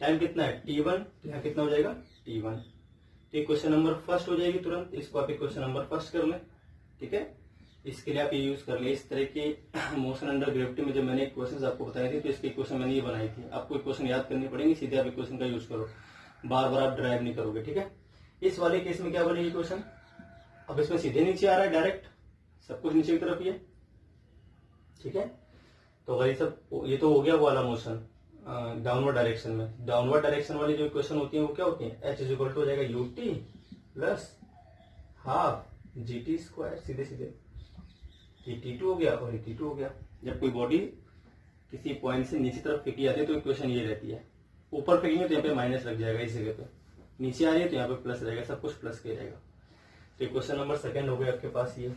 टाइम कितना है, T1, तो यहाँ कितना हो जाएगा, T1। तो ये क्वेश्चन नंबर फर्स्ट हो जाएगी तुरंत, इसको आप क्वेश्चन नंबर फर्स्ट कर लें। ठीक है, इसके लिए आप ये यूज कर ले। इस तरह के मोशन अंडर ग्रेविटी में जब मैंने क्वेश्चन आपको बताई थी, तो इसके क्वेश्चन मैंने ये बनाई थी। आपको क्वेश्चन याद करनी पड़ेंगे, सीधे आप क्वेश्चन का यूज करो, बार बार आप ड्राइव नहीं करोगे। ठीक है, इस वाले केस में क्या बनेगी क्वेश्चन, अब इसमें सीधे नीचे आ रहा है, डायरेक्ट सब कुछ नीचे की तरफ ही है। ठीक है, तो अगर ये तो हो गया वो वाला मोशन डाउनवर्ड डायरेक्शन में। डाउनवर्ड डायरेक्शन वाली जो इक्वेशन होती है वो क्या होती है, H = हो जाएगा ut + ½ GT²। सीधे सीधे ये T2 हो गया और ये T2 हो गया। जब कोई बॉडी किसी पॉइंट से नीचे तरफ फेंकी जाती है तो इक्वेशन ये रहती है, ऊपर फेंकेंगे तो यहाँ पे माइनस लग जाएगा इस जगह पे, नीचे आ रही है तो यहाँ पे प्लस रहेगा, सब कुछ प्लस के रहेगा। तो क्वेश्चन नंबर सेकंड हो गया आपके पास ये।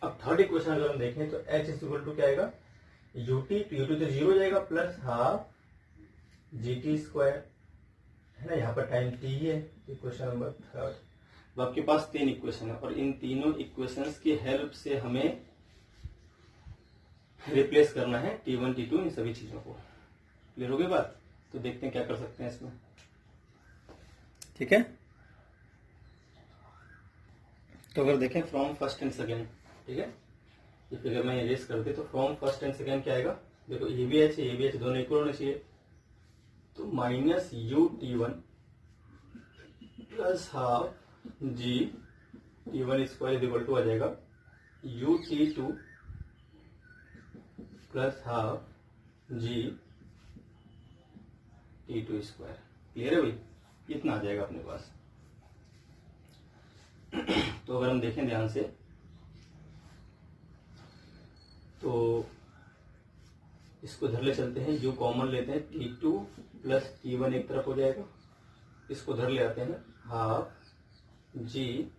अब थर्ड इक्वेशन अगर हम देखें तो H = क्या आएगा, ut, तो ut तो 0 हो जाएगा, +½ GT² है ना, यहाँ पर टाइम T है। Equation number third. अब आपके पास 3 इक्वेशन है और इन तीनों इक्वेशंस की हेल्प से हमें रिप्लेस करना है T1 T2 इन सभी चीजों को। क्लियर हो गई बात, तो देखते हैं क्या कर सकते हैं इसमें। ठीक है, तो अगर देखें फ्रॉम फर्स्ट एंड सेकेंड, ठीक है, ये फिगर में इरेज कर दे तो फ्रॉम फर्स्ट एंड सेकेंड क्या आएगा, देखो ये भी H दोनों इक्वल होने चाहिए। तो -ut1 + ½ GT1² = आ जाएगा ut2 प्लस हाफ जी t2 स्क्वायर। क्लियर है भाई, इतना आ जाएगा अपने पास। तो अगर हम देखें ध्यान से तो इसको धर ले चलते हैं, जो कॉमन लेते हैं t2 प्लस t1 एक तरफ हो जाएगा, इसको धर ले आते हैं हाफ जी,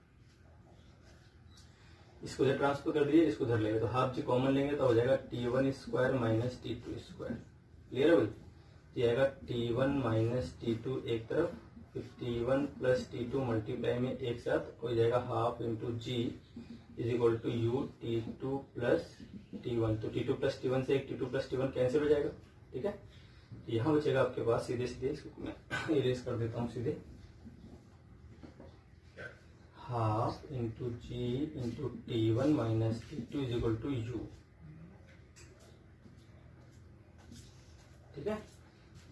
इसको इधर ट्रांसफर कर दीजिए, इसको धर लेंगे तो हाफ जी कॉमन लेंगे तो हो जाएगा t1 square minus t2 square. Clear है भाई, तो आएगा t1 माइनस t2 एक तरफ, फिर t1 प्लस t2 मल्टीप्लाई में एक साथ हो जाएगा half into G is equal to U t2 plus t1। तो t2 प्लस t1 से एक t2 प्लस t1 कैंसिल हो जाएगा। ठीक है, तो यहाँ बचेगा आपके पास सीधे सीधे, इसको मैं इरेज कर देता हूँ सीधे, half into G into t1 minus t2 is equal to U. ठीक है,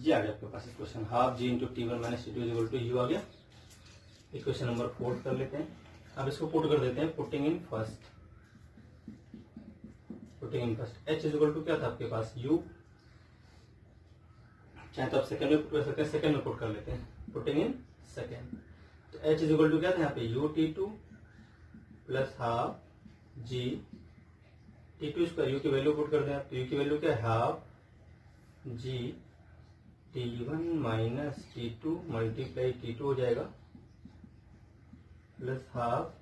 ये आ गया आपके पास equation, half G into t1 minus t2 is equal to U आ गया। इक्वेशन नंबर 4 कर लेते हैं, अब इसको पुट कर देते हैं, putting in first, h is equal to क्या था आपके पास u, चाहे तो आप सेकंड में पुट कर सकते हैं, सेकंड में पुट कर लेते हैं, पुटिंग इन सेकंड। तो h इज इक्वल टू क्या था यहाँ पे u t2 प्लस हाफ जी t2 स्क्वायर, u की वैल्यू पुट कर दें आप, तो u की वैल्यू क्या है half G t1 minus t2 multiply t2 हो जाएगा प्लस हाफ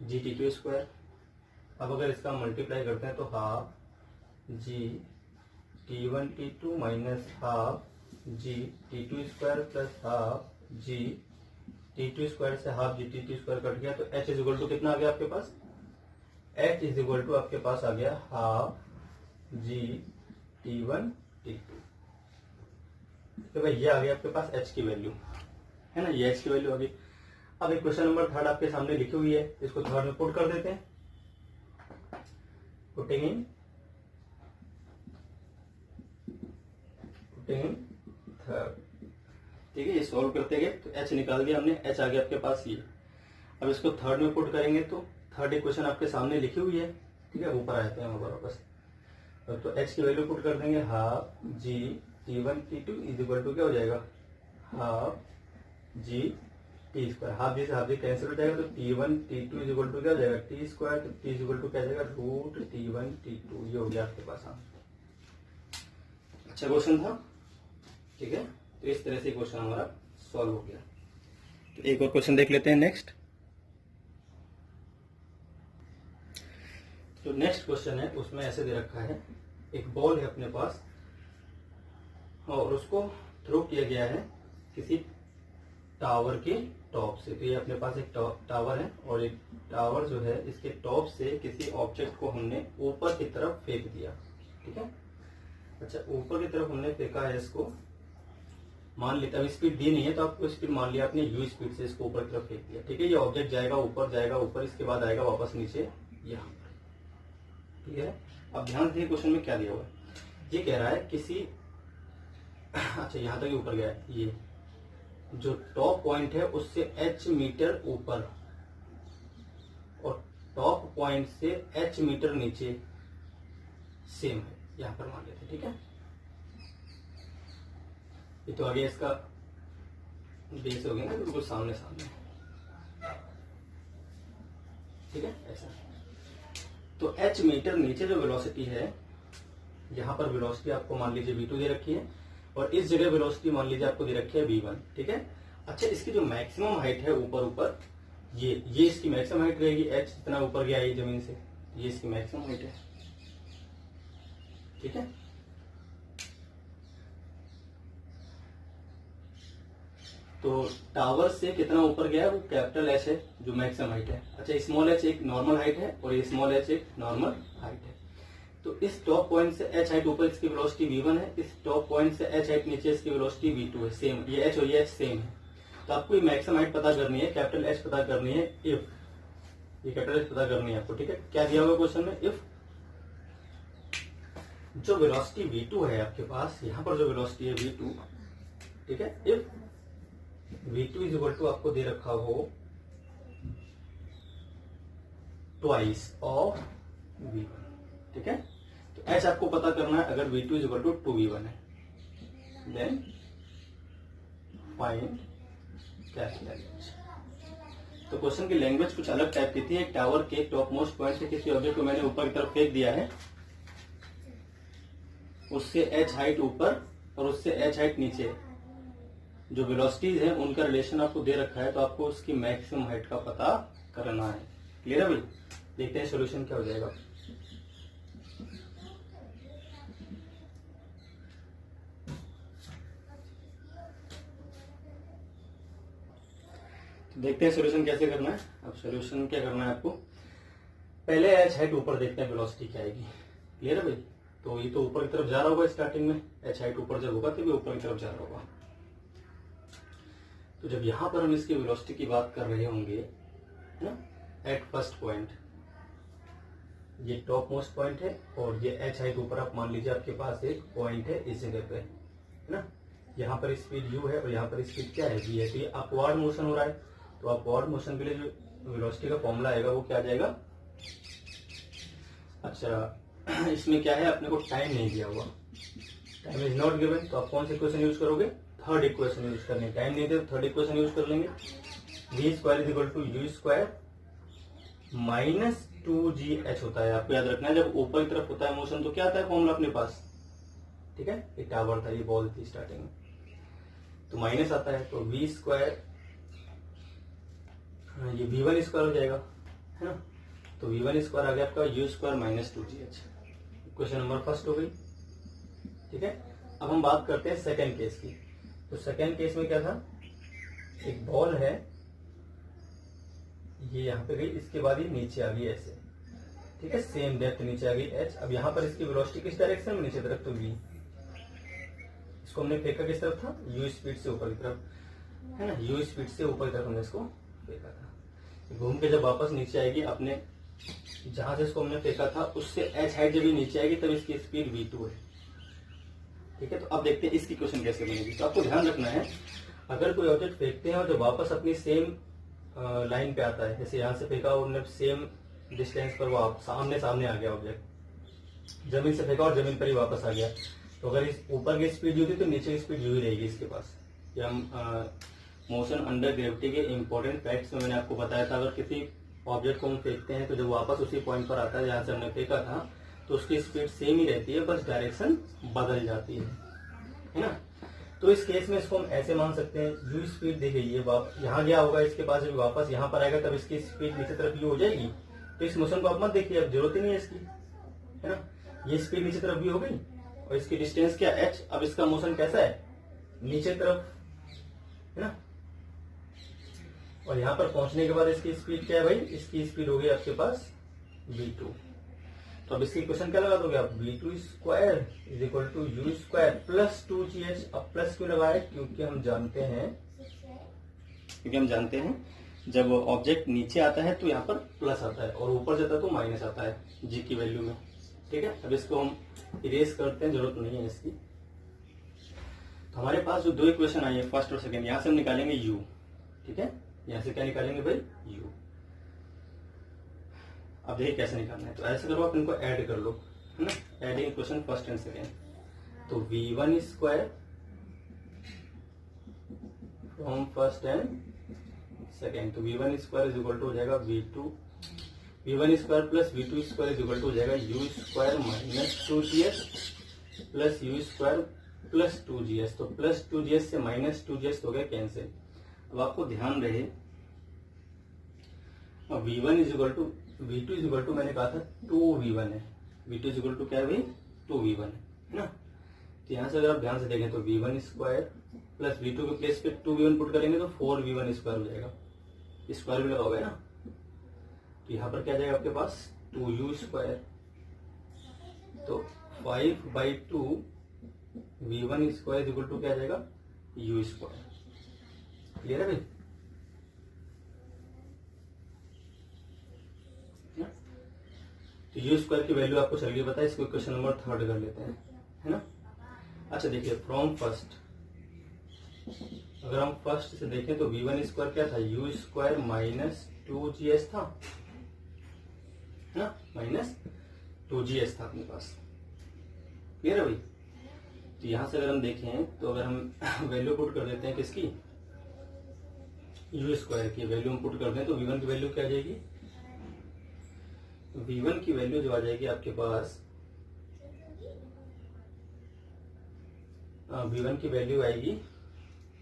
जी t2 स्क्वायर। अब अगर इसका मल्टीप्लाई करते हैं तो half G t1 t2 minus half जी t2 स्क्वायर प्लस हाफ जी t2 स्क्वायर से हाफ जी t2 स्क्वायर कट गया, तो h इज इक्वल टू कितना आ गया आपके पास, h इज इक्वल टू आपके पास आ गया हाफ जी t1 t2। तो भाई ये आ गया आपके पास h की वैल्यू, है ना, ये h की वैल्यू आ गई। अब इक्वेशन नंबर 3 आपके सामने लिखी हुई है, इसको थर्ड में पुट कर देते हैं, पुटिंग इन थर्ड। ठीक है, ये सॉल्व करते गए तो h निकाल दिया हमने, h आ गया आपके पास ये। अब इसको थर्ड में पुट करेंगे तो थर्ड इक्वेशन आपके सामने लिखी हुई है। ठीक है, ऊपर आते हैं वापस, तो h की वैल्यू पुट कर देंगे, half G t1 t2 is equal to क्या हो जाएगा, half G T square, half G से हाफ जी कैंसिल हो जाएगा, तो t1 t2 is equal to क्या हो जाएगा टी स्क्वायर, तो t इज इक्वल टू क्या हो जाएगा रूट t1 t2। ये हो गया आपके पास। हाँ, अच्छा क्वेश्चन था। ठीक है, तो इस तरह से क्वेश्चन हमारा सॉल्व हो गया। तो एक और क्वेश्चन देख लेते हैं नेक्स्ट। तो नेक्स्ट क्वेश्चन है, उसमें ऐसे दे रखा है, एक बॉल है अपने पास और उसको थ्रो किया गया है किसी टावर के टॉप से। तो ये अपने पास एक टावर है और एक टावर जो है इसके टॉप से किसी ऑब्जेक्ट को हमने ऊपर की तरफ फेंक दिया। ठीक है, अच्छा ऊपर की तरफ हमने फेंका है इसको, मान लिया, अभी स्पीड दी नहीं है तो आपको स्पीड मान लिया आपने u स्पीड से इसको ऊपर की तरफ फेंक दिया। ठीक है, ये ऑब्जेक्ट जाएगा ऊपर, इसके बाद आएगा वापस नीचे यहाँ पर। ठीक है, अब ध्यान दीजिए क्वेश्चन में क्या दिया हुआ है, ये कह रहा है किसी अच्छा यहाँ तक ऊपर गया है, ये जो टॉप पॉइंट है उससे h मीटर ऊपर और टॉप पॉइंट से h मीटर नीचे सेम है, यहाँ पर मान लेते हैं। ठीक है, ये तो आगे इसका बेस हो गया ना, बिल्कुल सामने सामने। ठीक है, ऐसा तो h मीटर नीचे जो वेलोसिटी है, यहाँ पर वेलोसिटी आपको मान लीजिए v2 दे रखी है और इस जगह वेलोसिटी मान लीजिए आपको दे रखी है v1। ठीक है, अच्छा इसकी जो मैक्सिमम हाइट है ऊपर ये इसकी मैक्सिमम हाइट रहेगी, h जितना ऊपर गया है जमीन से, ये इसकी मैक्सिमम हाइट है। ठीक है, तो टावर से कितना ऊपर गया है वो कैपिटल एच है जो मैक्सिमम हाइट है। अच्छा स्मॉल एच एक नॉर्मल हाइट है और ये स्मॉल एच एक नॉर्मल हाइट है। तो इस टॉप पॉइंट से एच हाइट ऊपर इसकी वेलोसिटी v1 है, इस टॉप पॉइंट से एच हाइट नीचे इसकी वेलोसिटी v2 है, सेम, ये एच और ये एच सेम है। तो आपको ये मैक्सिमम हाइट पता करनी है, कैपिटल एच पता करनी है, इफ ये कैपिटल एच पता करनी है आपको। ठीक है, क्या दिया हुआ क्वेश्चन में, इफ जो वेलोसिटी v2 है आपके पास, यहाँ पर जो वेलोसिटी है v2, ठीक है, if v2 is equal to आपको दे रखा हो ट्वाइस ऑफ V1, ठीक है। तो H आपको पता करना है, अगर V2 is equal to 2V1 है, देन फाइंड कैपिटल H। तो क्वेश्चन की लैंग्वेज कुछ अलग टाइप की थी। एक टावर के टॉप मोस्ट पॉइंट से किसी ऑब्जेक्ट को मैंने ऊपर की तरफ फेंक दिया है, उससे H हाइट ऊपर और उससे H हाइट नीचे, जो वेलोसिटीज है उनका रिलेशन आपको दे रखा है, तो आपको उसकी मैक्सिमम हाइट का पता करना है। क्लियर है भाई? देखते हैं सॉल्यूशन क्या हो जाएगा। देखते हैं सॉल्यूशन कैसे करना है। अब सॉल्यूशन क्या करना है आपको, पहले H हाइट ऊपर देखते हैं वेलोसिटी क्या आएगी। क्लियर है भाई? तो ये तो ऊपर की तरफ जा रहा होगा स्टार्टिंग में, H हाइट ऊपर जब होगा तभी ऊपर की तरफ जा रहा होगा। तो जब यहां पर हम इसकी वेलोसिटी की बात कर रहे होंगे ना, एट फर्स्ट पॉइंट, ये टॉप मोस्ट पॉइंट है और ये H हाइट ऊपर आप मान लीजिए आपके पास एक पॉइंट है इस जगह पे, है ना। यहाँ पर स्पीड u है और यहाँ पर स्पीड क्या है, v है। तो ये अपवर्ड मोशन हो रहा है, तो अपवर्ड मोशन के लिए जो वेलोसिटी का फॉर्मूला आएगा वो क्या आ जाएगा। अच्छा, इसमें क्या है, अपने को टाइम नहीं दिया हुआ, टाइम इज नॉट गिवन, तो आप कौन सी इक्वेशन यूज करोगे, थर्ड इक्वेशन यूज करनी। टाइम नहीं दे तो थर्ड इक्वेशन यूज कर लेंगे। v square is equal to u square minus 2gh होता है। आपको याद रखना है, जब ऊपर की तरफ होता है मोशन तो क्या आता है फॉर्मूला अपने पास, ठीक है। एक टावर था, ये बॉल थी स्टार्टिंग में, तो माइनस आता है, तो v स्क्वायर, ये v1 स्क्वायर हो जाएगा, है ना। तो v1 स्क्वायर आ गया आपका u square minus 2gh। Question number first हो गई, ठीक है। अब हम बात करते हैं सेकेंड केस की। तो सेकेंड केस में क्या था, एक बॉल है, ये यहाँ पे गई, इसके बाद ये नीचे आ गई ऐसे, ठीक है, सेम डेप्थ नीचे आ गई H। अब यहाँ पर इसकी वेलोसिटी किस डायरेक्शन में, नीचे तरफ, तो v। इसको हमने फेंका किस तरफ था, u स्पीड से ऊपर की तरफ, है ना, u स्पीड से ऊपर की तरफ हमने इसको फेंका था। घूम के जब वापस नीचे आएगी, अपने जहां से इसको हमने फेंका था उससे H हाइट जब नीचे आएगी तब इसकी स्पीड v2 है, ठीक है। तो अब देखते हैं इसकी क्वेश्चन कैसे बनेगी। तो आपको ध्यान रखना है, अगर कोई ऑब्जेक्ट फेंकते हैं और जब वापस अपनी सेम लाइन पे आता है, जैसे यहाँ से फेंका और सेम डिस्टेंस पर वो सामने सामने आ गया ऑब्जेक्ट, जमीन से फेंका और जमीन पर ही वापस आ गया, तो अगर इस ऊपर की स्पीड यू थी तो नीचे की स्पीड यू ही रहेगी इसके पास। ये हम मोशन अंडर ग्रेविटी के इंपॉर्टेंट फैक्ट्स में मैंने आपको बताया था। अगर किसी ऑब्जेक्ट को हम फेंकते हैं तो जब वापस उसी पॉइंट पर आता है जहां से हमने फेंका था, तो उसकी स्पीड सेम ही रहती है, बस डायरेक्शन बदल जाती है ना। तो इस केस में इसको हम ऐसे मान सकते हैं, यू स्पीड दी गई है, यहाँ गया होगा इसके पास, जब वापस यहाँ पर आएगा तब इसकी स्पीड नीचे तरफ यू हो जाएगी। तो इस मोशन को आप मत देखिए, अब जरूरत ही नहीं है इसकी, है ना। ये स्पीड नीचे तरफ यू हो गई और इसकी डिस्टेंस क्या h। अब इसका मोशन कैसा है, नीचे तरफ, है ना। और यहाँ पर पहुंचने के बाद इसकी स्पीड क्या है भाई, इसकी स्पीड हो गई आपके पास v2। तो अब इसकी क्वेश्चन क्या लगा दोगे आप, v2 square is equal to u square plus 2gh। अब प्लस क्यों लगाए, क्योंकि हम जानते हैं जब ऑब्जेक्ट नीचे आता है तो यहाँ पर प्लस आता है और ऊपर जाता है तो माइनस आता है g की वैल्यू में, ठीक है। अब इसको हम इरेज करते हैं, जरूरत नहीं है इसकी। तो हमारे पास जो दो इक्वेशन आई है, फर्स्ट और सेकेंड, यहाँ से हम निकालेंगे u, ठीक है। यहाँ से क्या निकालेंगे भाई, u। अब देखिए कैसे निकालना है, तो ऐसे करो आप इनको ऐड कर लो, है ना, adding equation first and second. तो v1 square from first and second, तो v1 square is equal to हो जाएगा v2, v1 square plus v2 square is equal to हो जाएगा u square minus 2gh plus u square plus 2gh। तो plus 2gh से minus 2gh हो गया cancel. अब आपको ध्यान रहे, अब v1 is equal to v2 is equal to मैंने कहा था 2v1 है, v2 इज इक्वल टू क्या है भाई, 2v1 है ना। तो यहाँ से अगर आप ध्यान से देखें तो v1 स्क्वायर प्लस v2 के प्लेस पे 2v1 पुट करेंगे तो 4v1 स्क्वायर हो जाएगा, स्क्वायर भी लगा हुआ है ना। तो यहाँ पर क्या जाएगा आपके पास 2u स्क्वायर, तो 5/2 v1 square is equal to क्या जाएगा, u स्क्वायर। क्लियर है भाई? तो यू स्क्वायर की वैल्यू आपको चलिए पता है, इसको क्वेश्चन नंबर थर्ड कर लेते हैं, है ना। अच्छा देखिए, फ्रॉम फर्स्ट, अगर हम फर्स्ट से देखें तो v1 स्क्वायर क्या था, u स्क्वायर माइनस 2gh था, है ना, माइनस 2GH था अपने पास। क्लियर है भाई? तो यहां से अगर हम देखें तो अगर हम वैल्यू पुट कर देते हैं किसकी, यू स्क्वायर की वैल्यू हम पुट कर दें तो V1 की वैल्यू क्या आ जाएगी, V1 की वैल्यू जो आ जाएगी आपके पास, V1 की वैल्यू आएगी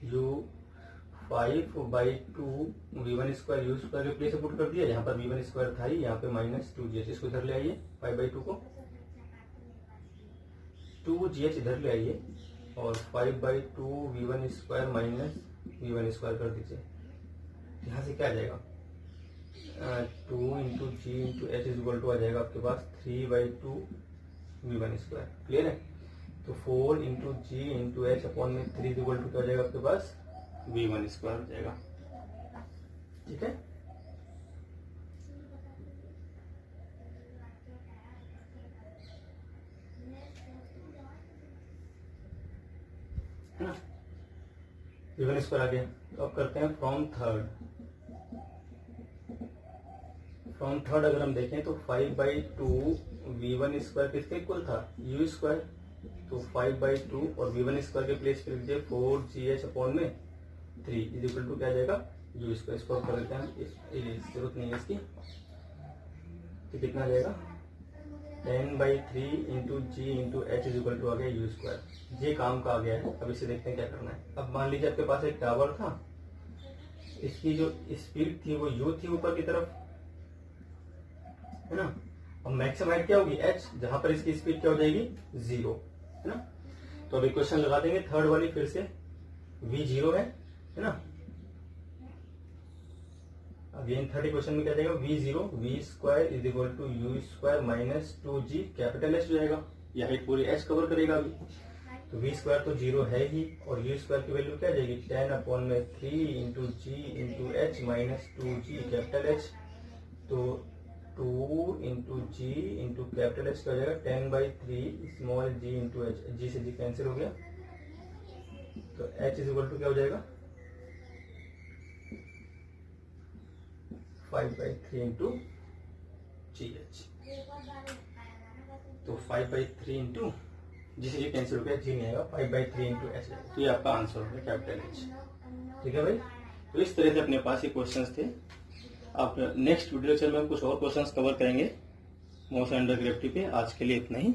U5/2 V1 square, you square के प्लेस से पुट कर दिया, यहाँ पर V1 स्क्वायर था ही, यहाँ पे माइनस 2GH, इसको इधर ले आइए, 5/2 को 2GH इधर ले आइए और 5/2 V1 square minus V1 square कर दीजिए। यहाँ से क्या आ जाएगा, 2 into G into H is equal to आ जाएगा आपके पास 3/2 V1 स्क्वायर। क्लियर है? तो 4 into G into H upon में 3 इज इक्वल टू क्या हो जाएगा आपके पास, V1 स्क्वायर हो जाएगा। ठीक है? है ना, V1 स्क्वायर आ गया। तो अब करते हैं फ्रॉम थर्ड अगर हम देखें तो 5/2 V1 स्क्वायर किसके इक्वल था, यू स्क्वायर, तो 5/2 और V1 स्क्वायर के प्लेस पे लिख दीजिए 4GH अपॉन में 3 इज इक्वल टू क्या आ जाएगा, यू स्क्वायर। इसको कर देते हैं, जरूरत नहीं है इसकी, तो कितना आ जाएगा 10/3 into G into H is equal to आ गया यू स्क्वायर। ये काम का आ गया है। अब इसे देखते हैं क्या करना है। अब मान लीजिए आपके पास एक टावर था, इसकी जो स्पीड थी वो यू थी ऊपर की तरफ, है ना, और मैक्सिमम हाइट क्या होगी एच, जहां पर इसकी स्पीड क्या हो जाएगी 0, है ना। तो अब इक्वेशन लगा देंगे थर्ड वाली फिर से, v 0 है ना। अगेन थर्ड इक्वेशन में क्या जाएगा, v 0 v square is equal to U square minus 2g capital H हो जाएगा, यह हाइट पूरी एच कवर करेगा अभी। तो v स्क्वायर तो 0 है ही, और u स्क्वायर की वैल्यू क्या जाएगी 10/3 into G into H minus 2g capital H. तो 2 into G into capital H का हो जाएगा 10/3 small g into H, G से जी कैंसिल हो गया, तो h इज इक्वल टू क्या हो जाएगा 5/3 इंटू जी एच। तो 5/3 इंटू जी से जी कैंसिल हो गया, जी नहीं आएगा, 5/3 इंटू एच। तो ये आपका आंसर हो गया कैपिटल एच। ठीक है भाई? तो इस तरह से अपने पास ये क्वेश्चंस थे। आप नेक्स्ट वीडियो लेक्चर में कुछ और क्वेश्चंस कवर करेंगे मोशन अंडर ग्रेविटी पे। आज के लिए इतना ही।